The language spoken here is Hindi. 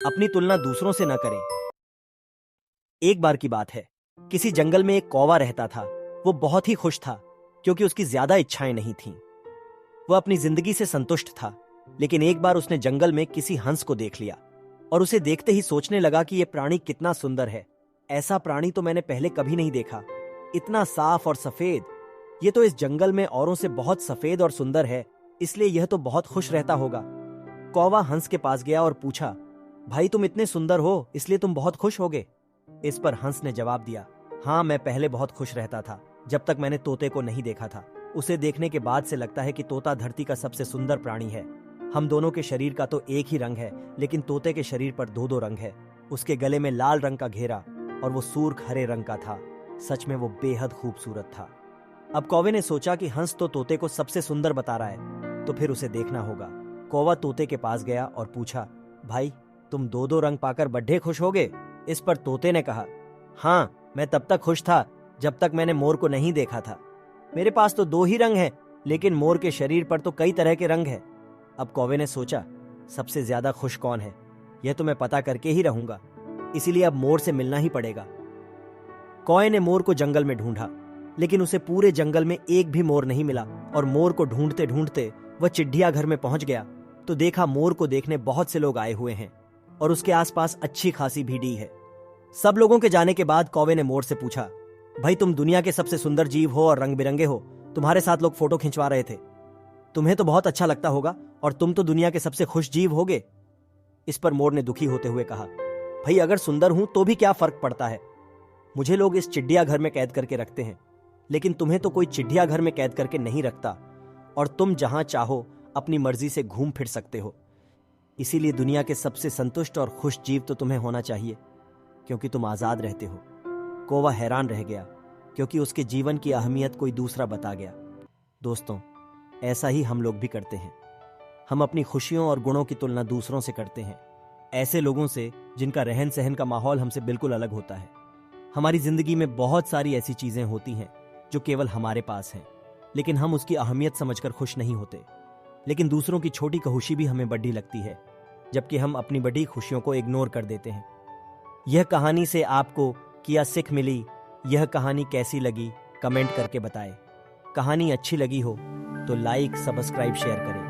अपनी तुलना दूसरों से न करें। एक बार की बात है, किसी जंगल में एक कौवा रहता था। वो बहुत ही खुश था क्योंकि उसकी ज्यादा इच्छाएं नहीं थीं। वो अपनी जिंदगी से संतुष्ट था। लेकिन एक बार उसने जंगल में किसी हंस को देख लिया और उसे देखते ही सोचने लगा कि यह प्राणी कितना सुंदर है। ऐसा प्राणी तो मैंने पहले कभी नहीं देखा। इतना साफ और सफेद। ये तो इस जंगल में औरों से बहुत सफेद और सुंदर है, इसलिए यह तो बहुत खुश रहता होगा। कौवा हंस के पास गया और पूछा, भाई तुम इतने सुंदर हो इसलिए तुम बहुत खुश होगे? इस पर हंस ने जवाब दिया, हाँ मैं पहले बहुत खुश रहता था जब तक मैंने तोते को नहीं देखा था। उसे देखने के बाद से लगता है कि तोता धरती का सबसे सुंदर प्राणी है। हम दोनों के शरीर का तो एक ही रंग है, लेकिन तोते के शरीर पर दो दो रंग है। उसके गले में लाल रंग का घेरा और वो सूर्ख हरे रंग का था। सच में वो बेहद खूबसूरत था। अब कौवे ने सोचा कि हंस तो तोते को सबसे सुंदर बता रहा है, तो फिर उसे देखना होगा। कौवा तोते के पास गया और पूछा, भाई तुम दो दो रंग पाकर बड्ढे खुश होगे? इस पर तोते ने कहा, हाँ मैं तब तक खुश था जब तक मैंने मोर को नहीं देखा था। मेरे पास तो दो ही रंग हैं, लेकिन मोर के शरीर पर तो कई तरह के रंग हैं। अब कौवे ने सोचा, सबसे ज्यादा खुश कौन है यह तो मैं पता करके ही रहूंगा, इसीलिए अब मोर से मिलना ही पड़ेगा। कौवे ने मोर को जंगल में ढूंढा, लेकिन उसे पूरे जंगल में एक भी मोर नहीं मिला। और मोर को ढूंढते ढूंढते वह चिड़िया घर में पहुंच गया तो देखा मोर को देखने बहुत से लोग आए हुए हैं और उसके आसपास अच्छी खासी भीड़ है। सब लोगों के जाने के बाद कौवे ने मोर से पूछा, भाई तुम दुनिया के सबसे सुंदर जीव हो और रंग बिरंगे हो, तुम्हारे साथ लोग फोटो खिंचवा रहे थे, तुम्हें तो बहुत अच्छा लगता होगा और तुम तो दुनिया के सबसे खुश जीव होगे। इस पर मोर ने दुखी होते हुए कहा, भाई अगर सुंदर हूं तो भी क्या फर्क पड़ता है, मुझे लोग इस चिड़िया घर में कैद करके रखते हैं, लेकिन तुम्हें तो कोई चिड़िया घर में कैद करके नहीं रखता और तुम जहां चाहो अपनी मर्जी से घूम फिर सकते हो। इसीलिए दुनिया के सबसे संतुष्ट और खुश जीव तो तुम्हें होना चाहिए, क्योंकि तुम आजाद रहते हो। कौवा हैरान रह गया क्योंकि उसके जीवन की अहमियत कोई दूसरा बता गया। दोस्तों, ऐसा ही हम लोग भी करते हैं। हम अपनी खुशियों और गुणों की तुलना दूसरों से करते हैं, ऐसे लोगों से जिनका रहन सहन का माहौल हमसे बिल्कुल अलग होता है। हमारी जिंदगी में बहुत सारी ऐसी चीजें होती हैं जो केवल हमारे पास हैं, लेकिन हम उसकी अहमियत समझकर खुश नहीं होते। लेकिन दूसरों की छोटी खुशी भी हमें बड़ी लगती है, जबकि हम अपनी बड़ी खुशियों को इग्नोर कर देते हैं। यह कहानी से आपको क्या सीख मिली, यह कहानी कैसी लगी, कमेंट करके बताएं। कहानी अच्छी लगी हो तो लाइक, सब्सक्राइब, शेयर करें।